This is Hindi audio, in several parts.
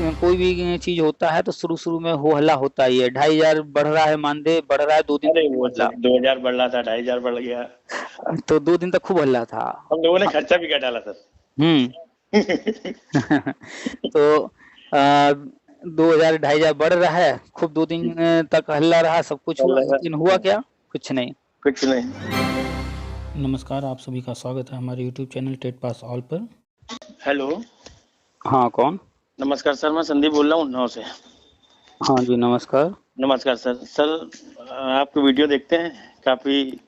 कोई भी चीज होता है तो शुरू शुरू में हो हल्ला होता ही है। 2,500 बढ़ रहा है, मानदेय बढ़ रहा है, 2 दिन अरे तक खूब वो हल्ला। 2000 बढ़ रहा था, 2500 बढ़ गया। तो 2 दिन तक खूब हल्ला था। हम लोगों ने खर्चा भी क्या डाला सर। हम्म। तो 2,000 2,500 बढ़ रहा है, खूब 2 दिन तक हल्ला रहा, सब कुछ हुआ, लेकिन हुआ क्या? कुछ नहीं। कुछ नहीं। नमस्कार, आप सभी का स्वागत है हमारे YouTube channel TET pass all पर। हेलो। हाँ, कौन? नमस्कार सर, मैं संदीप बोल रहा हूँ उन्नाव से। हाँ जी, नमस्कार। नमस्कार सर। आपकी वीडियो देखते हैं, काफी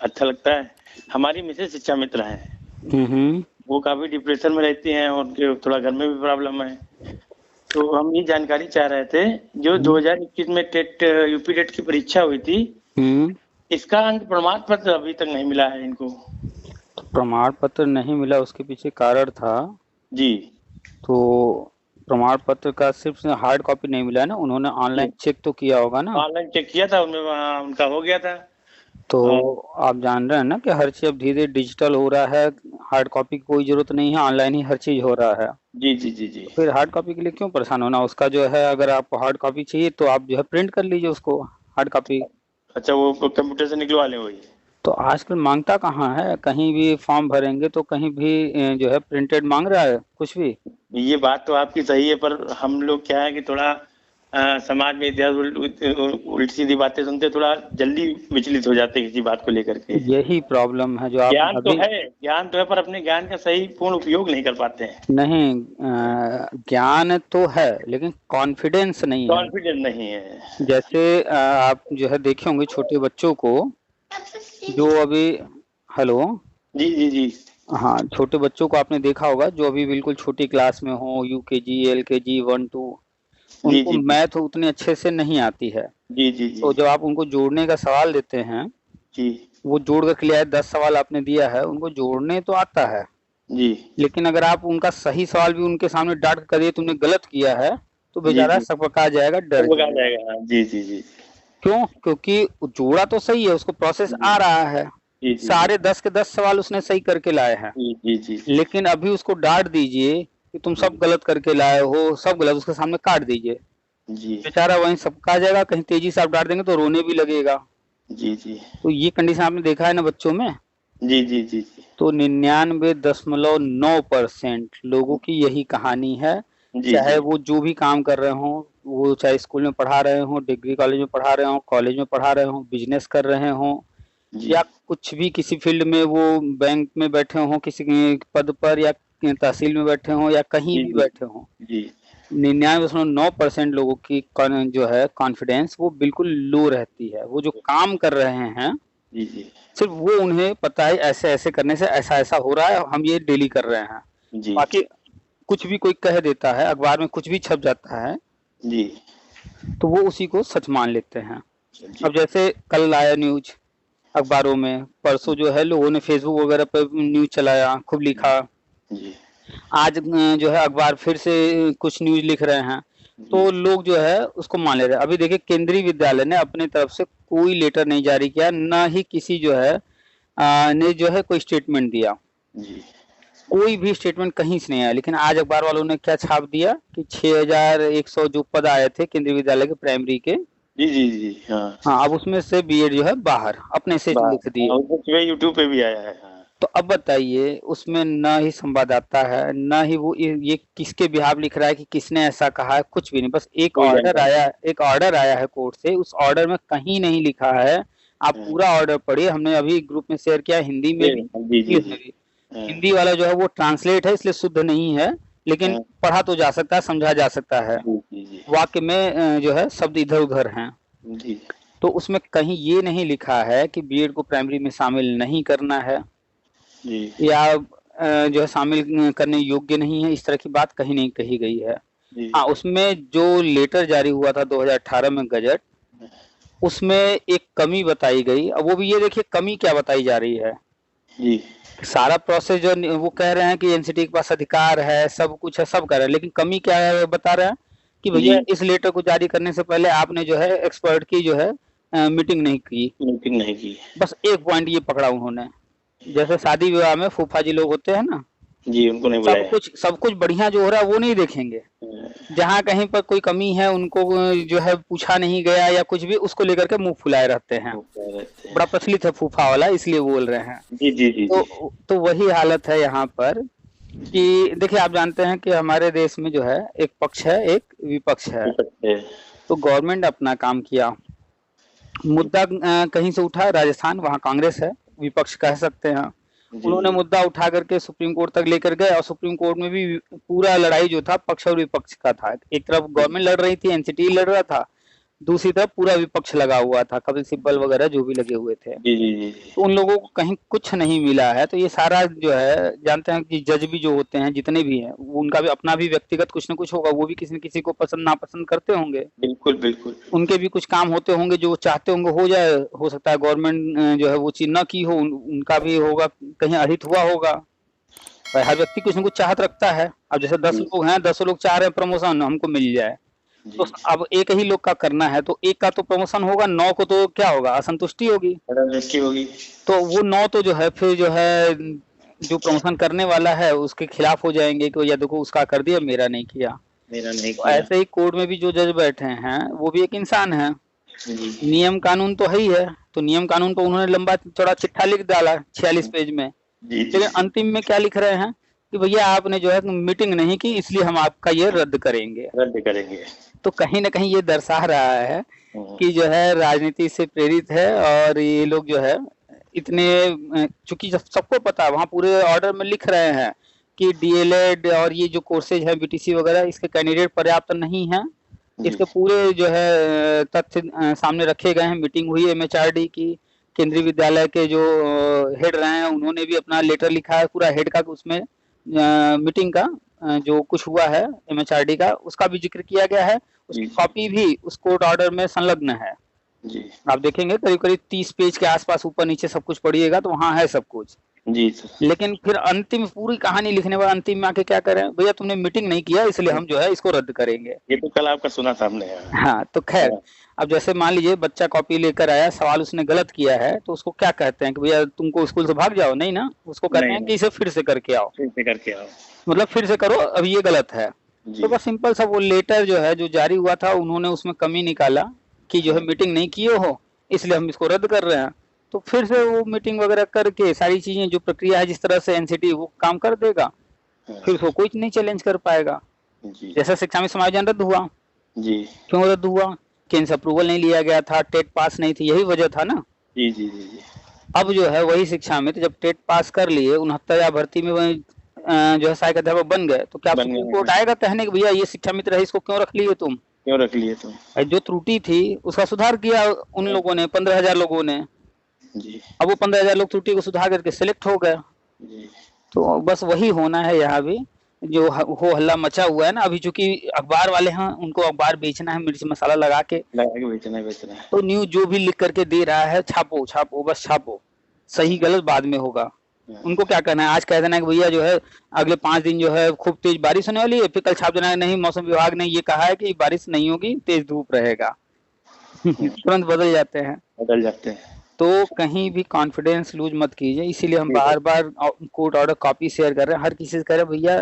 अच्छा लगता है। हमारी मिसेज शिक्षा मित्र हैं। हम्म। वो काफी डिप्रेशन में रहती हैं और उनके थोड़ा घर में भी प्रॉब्लम है। तो हम ये जानकारी चाह रहे थे, जो 2021 में टेट यूपी टेट की परीक्षा हुई थी, इसका अंक प्रमाण पत्र अभी तक नहीं मिला है इनको। प्रमाण पत्र नहीं मिला, उसके पीछे कारण था जी। तो प्रमाण पत्र का सिर्फ हार्ड कॉपी नहीं मिला है ना, उन्होंने ऑनलाइन चेक तो किया होगा ना। ऑनलाइन चेक किया था, उनमें वहाँ उनका हो गया था। तो आप जान रहे हैं ना कि हर चीज अब धीरे धीरे डिजिटल हो रहा है, हार्ड कॉपी की कोई जरूरत नहीं है, ऑनलाइन ही हर चीज हो रहा है। जी जी जी जी। तो फिर हार्ड कॉपी के लिए क्यों परेशान होना? उसका जो है, अगर आपको हार्ड कॉपी चाहिए तो आप जो है प्रिंट कर लीजिए उसको, हार्ड कॉपी। अच्छा, वो कंप्यूटर से निकलवा लें वही। तो आजकल मांगता कहाँ है, कहीं भी फॉर्म भरेंगे तो कहीं भी जो है प्रिंटेड मांग रहा है कुछ भी। ये बात तो आपकी सही है, पर हम लोग क्या है कि थोड़ा समाज में इधर उल्टी सीधी बातें सुनते थोड़ा जल्दी विचलित हो जाते हैं किसी बात को लेकर के। यही प्रॉब्लम है जो आपने अभी। ज्ञान तो है, पर अपने ज्ञान का सही पूर्ण उपयोग नहीं कर पाते हैं। नहीं, ज्ञान तो है लेकिन कॉन्फिडेंस नहीं है। कॉन्फिडेंस नहीं है। जैसे आप जो है देखे होंगे छोटे बच्चों को, जो अभी, हेलो, जी जी जी। हाँ, छोटे बच्चों को आपने देखा होगा जो अभी बिल्कुल छोटी क्लास में हो, यूकेजी एलकेजी 1 2, जी उनको जी मैथ उतने अच्छे से नहीं आती है। जी जी जी तो जब आप उनको जोड़ने का सवाल देते हैं, जी वो जोड़ कर के लिए आए, 10 सवाल आपने दिया है, उनको जोड़ने तो आता है, जी लेकिन अगर आप उनका सही सवाल भी उनके सामने डांट कर करिए तुमने गलत किया है, तो जी बेचारा जी। सकपका जाएगा, डर वो आ जाएगा। जाएगा, हाँ जी जी जी क्यों? क्योंकि जोड़ा तो सही है, उसको प्रोसेस जी आ रहा है, जी जी जी सारे 10 के 10 सवाल उसने सही करके लाए हैं। जी जी जी जी लेकिन अभी उसको डांट दीजिए कि तुम सब गलत करके लाए हो, सब गलत, उसके सामने काट दीजिए, जी बेचारा वहीं सबका जाएगा। कहीं तेजी से आप डांट देंगे तो रोने भी लगेगा। जी जी तो ये कंडीशन आपने देखा है ना बच्चों में। जी जी जी तो 99.9% लोगों की यही कहानी है। जी चाहे जी वो जो भी काम कर रहे हों, वो चाहे स्कूल में पढ़ा रहे हों, डिग्री कॉलेज में पढ़ा रहे हों, कॉलेज में पढ़ा रहे हों, बिजनेस कर रहे हों, जी या कुछ भी किसी फील्ड में वो बैंक में बैठे हों, किसी पद पर, या तहसील में बैठे हों, या कहीं जी भी जी बैठे हों, जी 99.9% लोगों की जो है कॉन्फिडेंस वो बिल्कुल लो रहती है। वो जो काम कर रहे हैं, जी जी सिर्फ वो उन्हें पता है ऐसे ऐसे करने से ऐसा ऐसा हो रहा है, हम ये डेली कर रहे हैं। जी बाकी कुछ भी कोई कह देता है, अखबार में कुछ भी छप जाता है, जी तो वो उसी को सच मान लेते हैं। जी अब जैसे कल आया न्यूज अखबारों में, परसों जो है लोगों ने फेसबुक वगैरह पर न्यूज चलाया, खूब लिखा। जी आज जो है अखबार फिर से कुछ न्यूज लिख रहे हैं, जी तो लोग जो है उसको मान ले रहे हैं। अभी देखिए, केंद्रीय विद्यालय ने अपनी तरफ से कोई लेटर नहीं जारी किया, ना ही किसी जो है ने जो है कोई स्टेटमेंट दिया, जी कोई भी स्टेटमेंट कहीं से नहीं आया। लेकिन आज अखबार वालों ने क्या छाप दिया कि 6,100 जो पद आए थे केंद्रीय विद्यालय के प्राइमरी के, जी जी जी। हाँ। हाँ, अब उसमें से बीएड जो है बाहर अपने से लिख दिए। उसमें यूट्यूब पे भी आया है। हाँ। तो अब बताइए, उसमें ना ही संवाददाता है, ना ही वो ये किसके बिहाफ लिख रहा है कि किसने ऐसा कहा है, कुछ भी नहीं। बस एक कोई ऑर्डर जानकारी आया, एक ऑर्डर आया है कोर्ट से, उस ऑर्डर में कहीं नहीं लिखा है। आप नहीं। पूरा ऑर्डर पढ़िए, हमने अभी ग्रुप में शेयर किया, हिंदी में भी जी जी इंग्लिश जी। में भी। हाँ। हिंदी वाला जो है वो ट्रांसलेट है, इसलिए शुद्ध नहीं है, लेकिन हाँ। पढ़ा तो जा सकता है, समझा जा सकता है। जी जी जी वाक्य में जो है शब्द इधर उधर हैं। जी तो उसमें कहीं ये नहीं लिखा है कि बीएड को प्राइमरी में शामिल नहीं करना है, जी या जो है शामिल करने योग्य नहीं है, इस तरह की बात कहीं नहीं कही गई है। जी हाँ, उसमें जो लेटर जारी हुआ था 2018 में गजट, उसमें एक कमी बताई गई। अब वो भी ये देखिए कमी क्या बताई जा रही है। जी सारा प्रोसेस जो वो कह रहे हैं कि एनसीटी के पास अधिकार है, सब कुछ है, सब कर रहे हैं, लेकिन कमी क्या है बता रहे हैं कि जी। भैया इस लेटर को जारी करने से पहले आपने जो है एक्सपर्ट की जो है मीटिंग नहीं की। मीटिंग नहीं की। बस एक पॉइंट ये पकड़ा उन्होंने, जैसे शादी विवाह में फूफा जी लोग होते हैं ना, जी, उनको नहीं बुलाया। सब कुछ बढ़िया जो हो रहा है वो नहीं देखेंगे। जहाँ कहीं पर कोई कमी है उनको जो है पूछा नहीं गया या कुछ भी, उसको लेकर के मुंह फुलाए रहते हैं। बड़ा प्रचलित है फूफा वाला, इसलिए बोल रहे हैं। जी जी जी जी। तो वही हालत है यहाँ पर कि देखिए, आप जानते हैं कि हमारे देश में जो है एक पक्ष है, एक विपक्ष है। तो गवर्नमेंट अपना काम किया, मुद्दा कहीं से उठा, राजस्थान, वहाँ कांग्रेस है, विपक्ष कह सकते हैं। उन्होंने मुद्दा उठा करके सुप्रीम कोर्ट तक लेकर गए और सुप्रीम कोर्ट में भी पूरा लड़ाई जो था पक्ष और विपक्ष का था। एक तरफ गवर्नमेंट लड़ रही थी, एनसीटी लड़ रहा था, दूसरी तरफ पूरा विपक्ष लगा हुआ था, कपिल सिब्बल वगैरह जो भी लगे हुए थे। जी जी जी। तो उन लोगों को कहीं कुछ नहीं मिला है। तो ये सारा जो है, जानते हैं कि जज भी जो होते हैं जितने भी हैं, उनका भी अपना भी व्यक्तिगत कुछ न कुछ होगा, वो भी किसी न किसी को पसंद नापसंद करते होंगे। बिल्कुल बिल्कुल। उनके भी कुछ काम होते होंगे जो चाहते होंगे हो जाए, हो सकता है गवर्नमेंट जो है वो चीज न की हो, उनका भी होगा, कहीं अहित हुआ होगा। भाई हर व्यक्ति कुछ न कुछ चाहत रखता है। अब जैसे 10 लोग हैं, 10 लोग चाह रहे हैं प्रमोशन हमको मिल जाए, तो अब एक ही लोग का करना है, तो एक का तो प्रमोशन होगा, 9 को तो क्या होगा, असंतुष्टि होगी। तो वो 9 तो जो है फिर जो है जो प्रमोशन करने वाला है उसके खिलाफ हो जाएंगे कि या देखो उसका कर दिया, मेरा नहीं किया। तो ऐसे ही कोर्ट में भी जो जज बैठे हैं वो भी एक इंसान है। नियम कानून तो है ही है, तो नियम कानून पर उन्होंने लंबा चौड़ा चिट्ठा लिख डाला 46 पेज में। लेकिन अंतिम में क्या लिख रहे हैं कि भैया आपने जो है मीटिंग नहीं की, इसलिए हम आपका ये रद्द करेंगे। तो कहीं ना कहीं ये दर्शा रहा है कि जो है राजनीति से प्रेरित है, और ये लोग जो है इतने, चूंकि सबको पता है, वहाँ पूरे ऑर्डर में लिख रहे हैं कि डीएलएड और ये जो कोर्सेज है बीटीसी वगैरह, इसके कैंडिडेट पर्याप्त नहीं है। इसके पूरे जो है तथ्य सामने रखे गए हैं। मीटिंग हुई एमएचआरडी की, केंद्रीय विद्यालय के जो हेड रहे हैं उन्होंने भी अपना लेटर लिखा है, पूरा हेड का, उसमें मीटिंग का जो कुछ हुआ है एमएचआरडी का, उसका भी जिक्र किया गया है। उसकी कॉपी भी उस कोर्ट ऑर्डर में संलग्न है। जी। आप देखेंगे करीब करीब 30 पेज के आसपास ऊपर नीचे सब कुछ पढ़िएगा तो वहाँ है सब कुछ। जी सर। लेकिन फिर अंतिम पूरी कहानी लिखने वाले अंतिम में आके क्या करें, भैया तुमने मीटिंग नहीं किया इसलिए हम जो है इसको रद्द करेंगे। ये तो कल आपका सुना था हमने। हाँ, तो खैर, अब जैसे मान लीजिए बच्चा कॉपी लेकर आया, सवाल उसने गलत किया है, तो उसको क्या कहते हैं कि भैया तुमको स्कूल से भाग जाओ? नहीं ना, उसको कहते हैं कि इसे फिर से करके आओ। मतलब फिर से करो, अब ये गलत है। तो बस सिंपल सा वो लेटर जो है जो जारी हुआ था, उन्होंने उसमें कमी निकाला कि जो है मीटिंग नहीं किए हो इसलिए हम इसको रद्द कर रहे हैं। तो फिर से वो मीटिंग वगैरह करके सारी चीजें जो प्रक्रिया है जिस तरह से एनसीटी वो काम कर देगा, फिर उसको कोई नहीं चैलेंज कर पाएगा। जैसा शिक्षा में समायोजन रद्द हुआ, जी क्यों रद्द हुआ? केंद्र से अप्रूवल नहीं लिया गया था, टेट पास नहीं थी, यही वजह था ना। जी जी जी। अब जो है वही शिक्षा में, तो जब टेट पास कर लिए, 69 भर्ती में जो है सहायक अध्यापक बन गए, तो क्या सुप्रीम कोर्ट आएगा कहने कि भैया ये शिक्षा मित्र है, इसको क्यों रख लिए तुम? जो त्रुटि थी उसका सुधार किया उन लोगों ने, 15,000 लोगों ने। जी। अब वो 15,000 लोग त्रुटि को सुधार करके सिलेक्ट हो गए। तो बस वही होना है यहाँ भी, जो हो हल्ला मचा हुआ है ना अभी, चूंकि अखबार वाले हैं, उनको अखबार बेचना है, मिर्च मसाला लगा के बेचना है। तो न्यूज जो भी लिख करके दे रहा है, छापो छापो बस छापो, सही गलत बाद में होगा। उनको क्या करना है, आज कह देना है कि भैया जो है अगले 5 दिन जो है खूब तेज बारिश होने वाली है, फिर कल छाप देना है नहीं मौसम विभाग ने ये कहा है कि बारिश नहीं होगी, तेज धूप रहेगा। तुरंत बदल जाते हैं। तो कहीं भी कॉन्फिडेंस लूज मत कीजिए, इसीलिए हम बार बार कोर्ट ऑर्डर कॉपी शेयर कर रहे हैं। हर किसी से कह रहे हैं भैया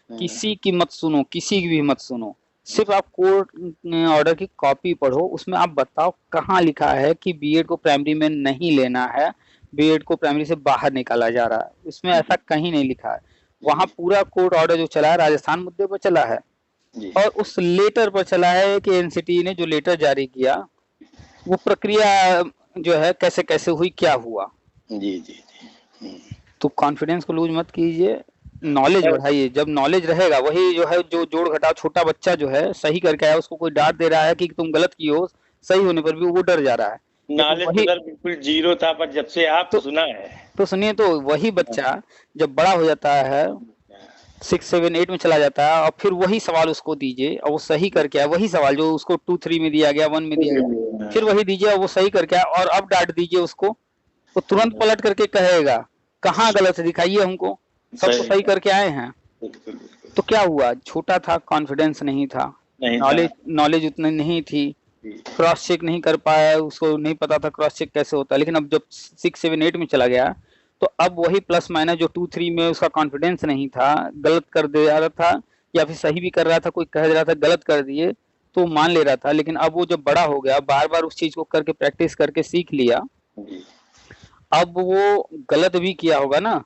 किसी की मत सुनो, किसी की भी मत सुनो, सिर्फ आप कोर्ट ऑर्डर की कॉपी पढ़ो, उसमें आप बताओ कहाँ लिखा है कि बीएड को प्राइमरी में नहीं लेना है, बीएड को प्राइमरी से बाहर निकाला जा रहा है, इसमें ऐसा कहीं नहीं लिखा है। वहाँ पूरा कोर्ट ऑर्डर जो चला है राजस्थान मुद्दे पर चला है, और उस लेटर पर चला है कि एनसीटी ने जो लेटर जारी किया वो प्रक्रिया जो है कैसे कैसे हुई, क्या हुआ। जी जी जी। तो कॉन्फिडेंस को लूज मत कीजिए, नॉलेज बढ़ाइए। जब नॉलेज रहेगा, वही जो है जो जोड़ घटाव, छोटा बच्चा जो है सही करके आया, उसको कोई डांट दे रहा है कि तुम गलत किए हो, सही होने पर भी वो डर जा रहा है। नॉलेज बिल्कुल जीरो था, पर जब से आप तो सुना है, तो सुनिए, तो वही बच्चा जब बड़ा हो जाता है, 6, 7, 8 में चला जाता है, और फिर वही सवाल उसको दीजिए और वो सही करके आए, वही सवाल जो उसको 2, 3 में दिया गया, 1 में दिया गया, फिर वही दीजिए और वो सही करके आए, और अब डांट दीजिए उसको, वो तुरंत पलट करके कहेगा कहाँ गलत है, दिखाइए हमको, सब तो सही करके आए हैं। तो क्या हुआ, छोटा था, कॉन्फिडेंस नहीं था, नॉलेज उतनी नहीं थी, क्रॉस चेक नहीं कर पाया, उसको नहीं पता था क्रॉस चेक कैसे होता है। लेकिन अब जब 6, 7, 8 में चला गया तो अब वही प्लस माइनस जो 2-3 में उसका कॉन्फिडेंस नहीं था, गलत कर दे रहा था या फिर सही भी कर रहा था, कोई कह रहा था गलत कर दिए तो मान ले रहा था, लेकिन अब वो जब बड़ा हो गया, बार बार उस चीज को करके प्रैक्टिस करके सीख लिया, अब वो गलत भी किया होगा ना,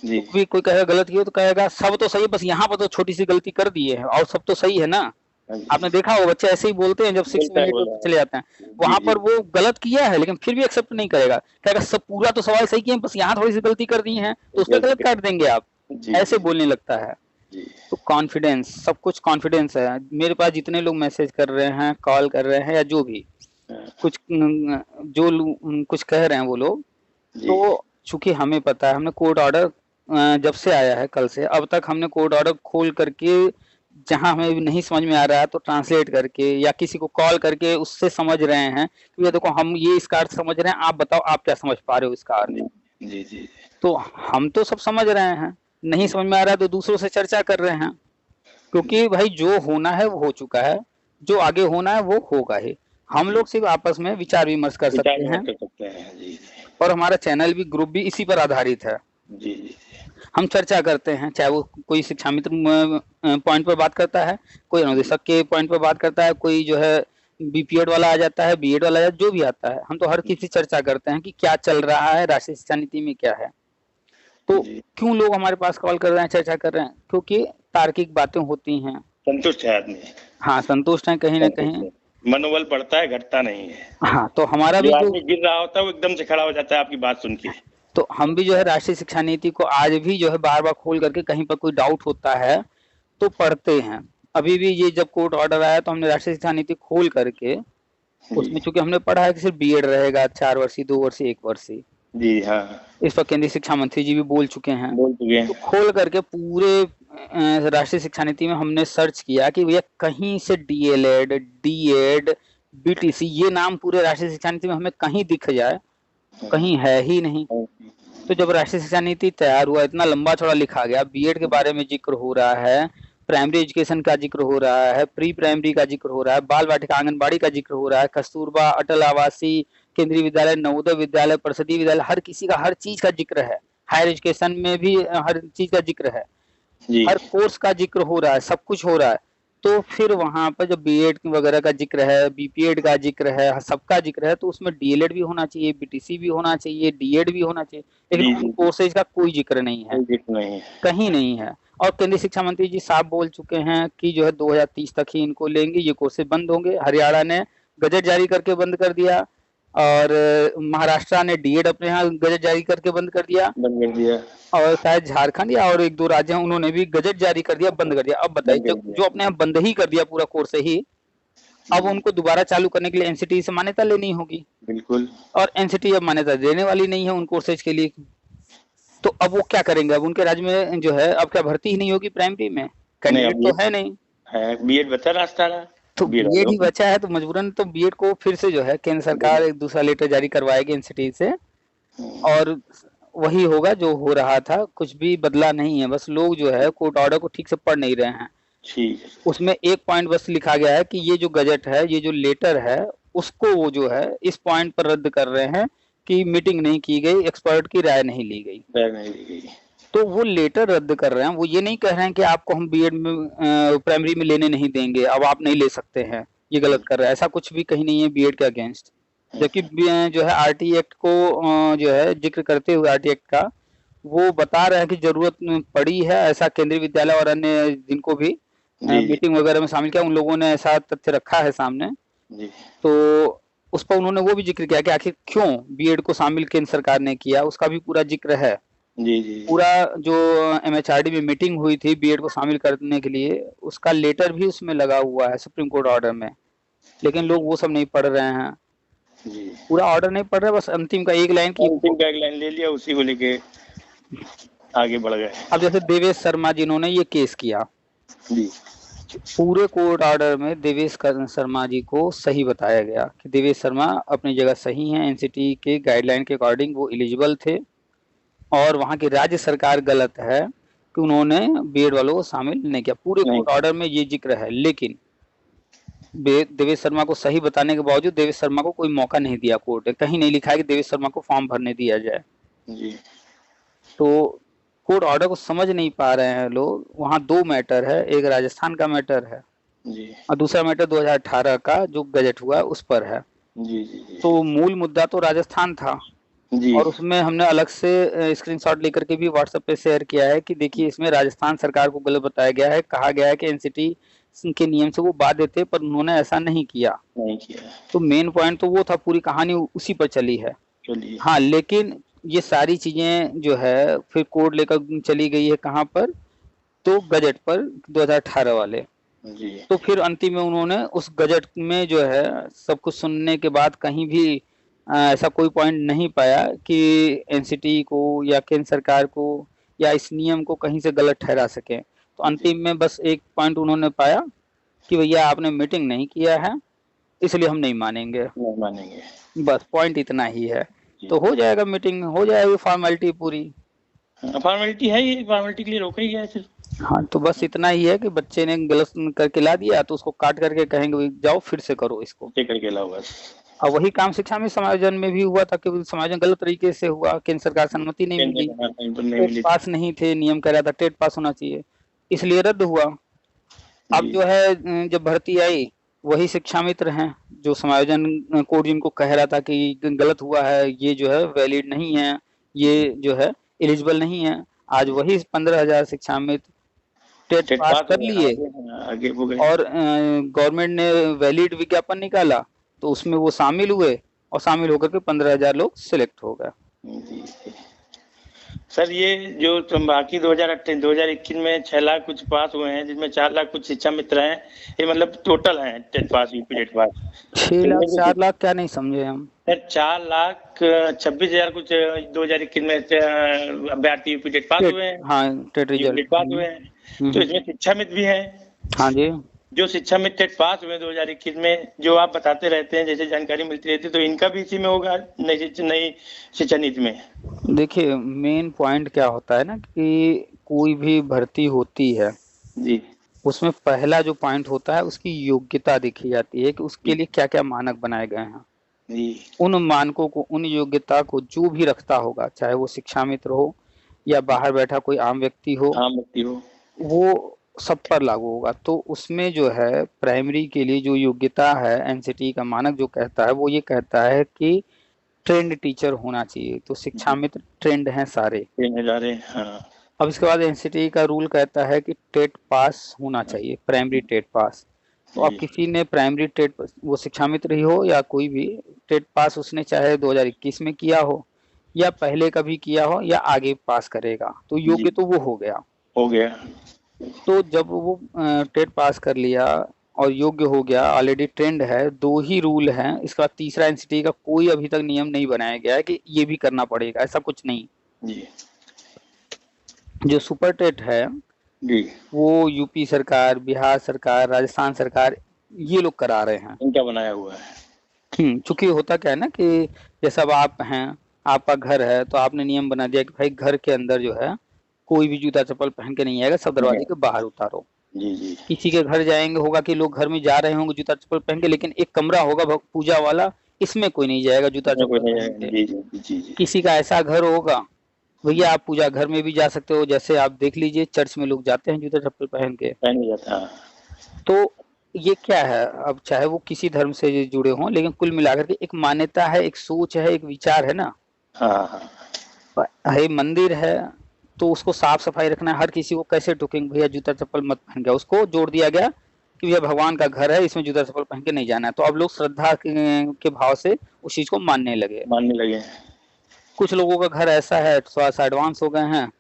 जी। तो भी कोई कहेगा गलत किया तो कहेगा सब तो सही, बस यहाँ पर तो छोटी सी गलती कर दी है और सब तो सही है ना। आपने देखा होगा बच्चे ऐसे ही बोलते हैं जब 6 में 8 में चले जाते हैं, वहां पर वो गलत किया है लेकिन फिर भी एक्सेप्ट नहीं करेगा, कहेगा सब पूरा तो सवाल सही किया, बस यहाँ थोड़ी सी गलती कर दी है तो उसका गलत काट देंगे आप, ऐसे बोलने लगता है। तो कॉन्फिडेंस, सब कुछ कॉन्फिडेंस है। मेरे पास जितने लोग मैसेज कर रहे हैं, कॉल कर रहे हैं या जो भी कुछ जो कुछ कह रहे हैं वो लोग, तो चूंकि हमें पता है, हमने कोर्ट ऑर्डर जब से आया है कल से अब तक हमने कोर्ट ऑर्डर खोल करके जहां हमें नहीं समझ में आ रहा है तो ट्रांसलेट करके या किसी को कॉल करके उससे समझ रहे हैं कि ये देखो हम ये इसका अर्थ समझ रहे हैं, आप बताओ आप क्या समझ पा रहे हो इसका अर्थ। जी जी। तो हम तो सब समझ रहे हैं, नहीं समझ में आ रहा है तो दूसरों से चर्चा कर रहे हैं, क्योंकि भाई जो होना है वो हो चुका है, जो आगे होना है वो होगा ही। हम लोग सिर्फ आपस में विचार विमर्श कर सकते हैं जी। और हमारा चैनल भी, ग्रुप भी इसी पर आधारित है। जी जी। हम चर्चा करते हैं, चाहे वो कोई शिक्षा मित्र पॉइंट पर बात करता है, कोई अनुदेशक के पॉइंट पर बात करता है, कोई जो है बीपीएड वाला आ जाता है, बीएड वाला जो भी आता है, हम तो हर किसी चर्चा करते हैं कि क्या चल रहा है, राष्ट्रीय शिक्षा नीति में क्या है। तो क्यों लोग हमारे पास कॉल कर रहे हैं, चर्चा कर रहे हैं, क्योंकि तार्किक बातें होती हैं, संतुष्ट है आदमी। हाँ संतुष्ट है, कहीं ना कहीं मनोबल बढ़ता है, घटता नहीं है। हाँ, तो हमारा भी आदमी गिर रहा होता है वो एकदम से खड़ा हो जाता है आपकी बात सुन के। तो हम भी जो है राष्ट्रीय शिक्षा नीति को आज भी जो है बार बार खोल करके कहीं पर कोई डाउट होता है तो पढ़ते हैं। अभी भी ये जब कोर्ट ऑर्डर आया तो हमने राष्ट्रीय शिक्षा नीति खोल करके उसमें, चूंकि हमने पढ़ा है कि सिर्फ बीएड रहेगा 4 वर्षीय, 2 वर्षीय, 1 वर्षीय। जी हाँ, इस पर केंद्रीय शिक्षा मंत्री जी भी बोल चुके हैं। तो खोल करके पूरे राष्ट्रीय शिक्षा नीति में हमने सर्च किया कि भैया कहीं से डीएलएड, डीएड, बीटीसी ये नाम पूरे राष्ट्रीय शिक्षा नीति में हमें कहीं दिख जाए, कहीं है ही नहीं। तो जब राष्ट्रीय शिक्षा नीति तैयार हुआ, इतना लंबा चौड़ा लिखा गया, बीएड के बारे में जिक्र हो रहा है, प्राइमरी एजुकेशन का जिक्र हो रहा है, प्री प्राइमरी का जिक्र हो रहा है, बाल वाटिका आंगनबाड़ी का जिक्र हो रहा है, कस्तूरबा, अटल आवासीय, केंद्रीय विद्यालय, नवोदय विद्यालय, परिषदीय विद्यालय, हर किसी का हर चीज का जिक्र है, हायर एजुकेशन में भी हर चीज का जिक्र है, हर कोर्स का जिक्र हो रहा है, सब कुछ हो रहा है। तो फिर वहां पर जब बीएड वगैरह का जिक्र है, बीपीएड का जिक्र है, सबका जिक्र है, तो उसमें डीएलएड भी होना चाहिए, बीटीसी भी होना चाहिए, डीएड भी होना चाहिए, लेकिन कोर्सेज का कोई जिक्र नहीं है, कहीं नहीं है। और केंद्रीय शिक्षा मंत्री जी साफ बोल चुके हैं कि जो है 2030 तक ही इनको लेंगे, ये कोर्सेज बंद होंगे। हरियाणा ने गजट जारी करके बंद कर दिया और महाराष्ट्र ने डीएड अपने यहाँ गजट जारी करके बंद कर दिया, और शायद झारखंड या और 1-2 राज्य हैं उन्होंने भी गजट जारी कर दिया, बंद कर दिया। अब बताइए, जो अपने यहाँ बंद ही कर दिया पूरा कोर्स ही, अब उनको दोबारा चालू करने के लिए एनसीटी से मान्यता लेनी होगी। बिल्कुल। और एनसीटी अब मान्यता देने वाली नहीं है उन कोर्सेज के लिए, तो अब वो क्या करेंगे? अब उनके राज्य में जो है अब क्या भर्ती ही नहीं होगी प्राइमरी में, कैंडिडेट तो है नहीं, बीएड बचा रास्ता, तो बीएड ही बचा है, तो मजबूरन तो बीएड को फिर से जो है केंद्र सरकार एक दूसरा लेटर जारी करवाएगी एनसीटी से, और वही होगा जो हो रहा था, कुछ भी बदला नहीं है। बस लोग जो है कोर्ट ऑर्डर को ठीक से पढ़ नहीं रहे हैं। उसमें एक पॉइंट बस लिखा गया है कि ये जो गजट है, ये जो लेटर है, उसको वो जो है इस पॉइंट पर रद्द कर रहे हैं कि मीटिंग नहीं की गई, एक्सपर्ट की राय नहीं ली गई। तो वो लेटर रद्द कर रहे हैं, वो ये नहीं कह रहे हैं कि आपको हम बीएड में प्राइमरी में लेने नहीं देंगे, अब आप नहीं ले सकते हैं, ये गलत कर रहे हैं। ऐसा कुछ भी कहीं नहीं है बीएड के अगेंस्ट। जबकि जो है आरटी एक्ट को जो है जिक्र करते हुए आरटी एक्ट का वो बता रहे हैं कि जरूरत पड़ी है, ऐसा केंद्रीय विद्यालय और अन्य जिनको भी मीटिंग वगैरह में शामिल किया उन लोगों ने ऐसा तथ्य रखा है सामने। तो उस पर उन्होंने वो भी जिक्र किया कि आखिर क्यों बीएड को शामिल केंद्र सरकार ने किया, उसका भी पूरा जिक्र है। पूरा जो एमएचआरडी में मीटिंग हुई थी बीएड को शामिल करने के लिए, उसका लेटर भी उसमें लगा हुआ है सुप्रीम कोर्ट ऑर्डर में, लेकिन लोग वो सब नहीं पढ़ रहे हैं, पूरा ऑर्डर नहीं पढ़ रहे, बस अंतिम का एक लाइन ले लिया, उसी को लेके आगे बढ़ गए। अब जैसे देवेश शर्मा जिन्होंने ये केस किया, पूरे कोर्ट ऑर्डर में देवेश शर्मा जी को सही बताया गया कि देवेश शर्मा अपनी जगह सही हैं, एनसीटी के गाइडलाइन के अकॉर्डिंग वो एलिजिबल थे, और वहां की राज्य सरकार गलत है कि उन्होंने बीएड वालों को शामिल नहीं किया। पूरे कोर्ट ऑर्डर में ये जिक्र है, लेकिन देवेश शर्मा को सही बताने के बावजूद देवेश शर्मा को कोई मौका नहीं दिया कोर्ट ने। कहीं नहीं लिखा है कि देवेश शर्मा को फॉर्म भरने दिया जाए। तो कोर्ट ऑर्डर को समझ नहीं पा रहे हैं लोग। वहाँ 2 मैटर है, एक राजस्थान का मैटर है जी और दूसरा मैटर 2018 का जो गजट हुआ उस पर है। जी जी तो मूल मुद्दा तो राजस्थान था जी और उसमें हमने अलग से स्क्रीनशॉट लेकर के भी व्हाट्सएप पे शेयर किया है कि देखिए इसमें राजस्थान सरकार को गलत बताया गया है। कहा गया है कि एनसीटी के नियम से वो बाध्य थे पर उन्होंने ऐसा नहीं किया। नहीं किया। तो मेन पॉइंट तो वो था, पूरी कहानी उसी पर चली है। चलिए। हाँ, लेकिन ये सारी चीजें जो है फिर कोर्ट लेकर चली गई है कहाँ पर, तो गजट पर 2018 वाले। जी तो फिर अंतिम में उन्होंने उस गजट में जो है सब कुछ सुनने के बाद कहीं भी ऐसा कोई पॉइंट नहीं पाया कि एनसीटी को या केंद्र सरकार को या इस नियम को कहीं से गलत ठहरा सके। तो अंतिम में बस एक पॉइंट उन्होंने पाया कि भैया आपने मीटिंग नहीं किया है इसलिए हम नहीं मानेंगे। बस पॉइंट इतना ही है। तो हो जाएगा, मीटिंग हो जाएगी, फॉर्मेलिटी पूरी। फॉर्मेलिटी है, ये फॉर्मेलिटी के लिए रोका ही गया है। हाँ, तो बस इतना ही है कि बच्चे ने गलत करके ला दिया तो उसको काट करके कहेंगे जाओ फिर से करो इसको, करके लाओ बस। और वही काम शिक्षा में समायोजन में भी हुआ था कि समायोजन गलत तरीके से हुआ, केंद्र सरकार से अनुमति नहीं मिली, टेट पास नहीं थे, नियम कह रहा था टेट पास होना चाहिए, इसलिए रद्द हुआ। अब जो है जब भर्ती आई वही शिक्षा मित्र हैं जो समायोजन कोड जिनको कह रहा था कि गलत हुआ है, ये जो है वैलिड नहीं है, ये जो है एलिजिबल नहीं है, आज वही 15,000 शिक्षा मित्र टेट पास कर लिए आगे और गवर्नमेंट ने वैलिड विज्ञापन निकाला तो उसमें वो शामिल हुए और शामिल होकर के 15,000 लोग सिलेक्ट हो गए। सर ये जो तुम बाकी 2021 में 6 लाख कुछ पास हुए हैं जिसमें 4 लाख कुछ शिक्षा मित्र हैं, ये मतलब टोटल हैं TET pass UP TET pass 6 lakh 4 lakh क्या नहीं समझे हम सर? 4,26,000 कुछ 2021 में अभ्यर्थी यूपी टेट पास हुए हैं। हाँ, टेट रिजल्ट पास हुए हैं, तो इसमें शिक्षा मित्र भी हैं। हाँ जी, जो शिक्षा मित्र टेट पास हुए 2021 में, जो आप बताते रहते हैं जैसे जानकारी मिलती रहती है, तो इनका भी इसी में होगा नई शिक्षा नीति में? देखिए मेन पॉइंट क्या होता है ना कि कोई भी भर्ती होती है जी, उसमें पहला जो पॉइंट होता है उसकी योग्यता देखी जाती है कि उसके लिए क्या क्या मानक बनाए गए हैं जी। उन मानकों को, उन योग्यता को जो भी रखता होगा, चाहे वो शिक्षा मित्र हो या बाहर बैठा कोई आम व्यक्ति हो, वो सब पर लागू होगा। तो उसमें जो है प्राइमरी के लिए जो योग्यता है एनसीटी का मानक जो कहता है वो ये कहता है कि ट्रेंड टीचर होना चाहिए। तो शिक्षा मित्र ट्रेंड हैं सारे, हाँ। अब इसके बाद एनसीटी का रूल कहता है कि टेट पास होना चाहिए, प्राइमरी टेट पास। तो अब किसी ने प्राइमरी टेट, वो शिक्षा मित्र ही हो या कोई भी, टेट पास उसने चाहे 2021 में किया हो या पहले कभी किया हो या आगे पास करेगा, तो योग्य तो वो हो गया। तो जब वो टेट पास कर लिया और योग्य हो गया, ऑलरेडी ट्रेंड है, 2 ही रूल हैं। इसके बाद तीसरा एनसीटी का कोई अभी तक नियम नहीं बनाया गया है कि ये भी करना पड़ेगा, ऐसा कुछ नहीं जी। जो सुपर टेट है जी, वो यूपी सरकार, बिहार सरकार, राजस्थान सरकार ये लोग करा रहे हैं, इनका बनाया हुआ है। चूंकि होता क्या है ना कि जैसा अब आप हैं, आपका घर है तो आपने नियम बना दिया कि भाई घर के अंदर जो है कोई भी जूता चप्पल पहन के नहीं आएगा, सब दरवाजे के बाहर उतारो। जी जी। किसी के घर जाएंगे, होगा कि लोग घर में जा रहे होंगे जूता चप्पल पहन के, लेकिन एक कमरा होगा पूजा वाला, इसमें कोई नहीं जाएगा जूता चप्पल पहन के। किसी का ऐसा घर होगा, भैया आप पूजा घर में भी जा सकते हो, जैसे आप देख लीजिए चर्च में लोग जाते हैं जूता चप्पल पहन के, तो ये क्या है, अब चाहे वो किसी धर्म से जुड़े हों, लेकिन कुल मिलाकर के एक मान्यता है, एक सोच है, एक विचार है ना। है मंदिर है तो उसको साफ सफाई रखना है। हर किसी को कैसे टोकेंगे भैया जूता चप्पल मत पहन के, उसको जोड़ दिया गया कि भैया भगवान का घर है, इसमें जूता चप्पल पहन के नहीं जाना है। तो अब लोग श्रद्धा के भाव से उस चीज को मानने लगे। कुछ लोगों का घर ऐसा है, थोड़ा सा एडवांस हो गए हैं,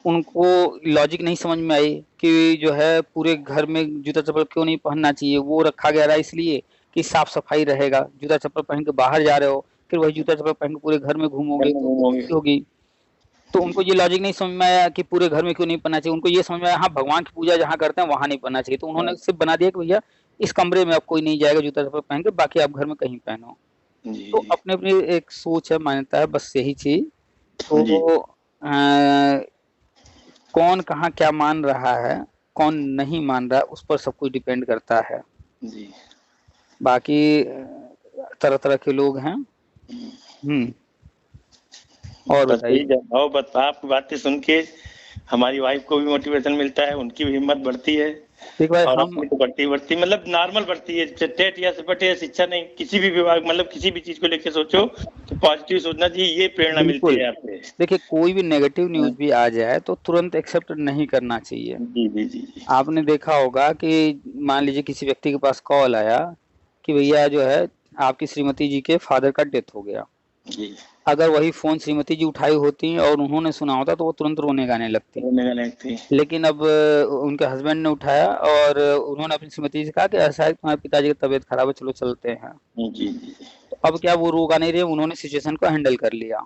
उनको लॉजिक नहीं समझ में आई कि जो है पूरे घर में जूता चप्पल क्यों नहीं पहनना चाहिए, वो रखा गया रहा इसलिए कि साफ सफाई रहेगा। जूता चप्पल पहन के बाहर जा रहे हो, फिर वही जूता चप्पल पहन के पूरे घर में घूमोगे तो होगी। तो उनको ये लॉजिक नहीं समझ में आया कि पूरे घर में क्यों नहीं पहनना चाहिए, उनको ये समझ में आया हाँ भगवान की पूजा जहाँ करते हैं वहां नहीं पहनना चाहिए। तो उन्होंने सिर्फ बना दिया कि भैया इस कमरे में अब कोई नहीं जाएगा जूता चप्पल पहन के, बाकी आप घर में कहीं पहनो। तो अपने अपनी एक सोच है, मान्यता है, बस यही चीज। तो कौन कहाँ क्या मान रहा है, कौन नहीं मान रहा है, उस पर सब कुछ डिपेंड करता है जी। बाकी तरह तरह के लोग हैं। और बताइए। और आपकी बातें सुन के हमारी वाइफ को भी मोटिवेशन मिलता है, उनकी भी हिम्मत बढ़ती है देख भाई, और हम अपनी तो बढ़ती मतलब नॉर्मल बढ़ती है। टेट या सिपट या शिक्षा नहीं, किसी भी विभाग मतलब किसी भी चीज को लेके सोचो तो पॉजिटिव सोचना चाहिए, ये प्रेरणा मिलती है आपसे। देखिए, कोई भी नेगेटिव न्यूज भी आ जाए तो तुरंत एक्सेप्ट नहीं करना चाहिए। जी जी जी जी। आपने देखा होगा कि मान लीजिए किसी व्यक्ति के पास कॉल आया कि भैया जो है आपकी श्रीमती जी के फादर का डेथ हो गया जी। अगर वही फोन श्रीमती जी उठाई होती और उन्होंने सुना होता तो वो तुरंत रोने गाने लगती। लेकिन अब उनके हस्बैंड ने उठाया और उन्होंने अपनी श्रीमती जी से कहा कि ऐसा है तुम्हारे पिताजी की तबीयत खराब है, चलो चलते हैं। जी जी। तो अब क्या वो रोगा नहीं रहे, उन्होंने सिचुएशन को हैंडल कर लिया।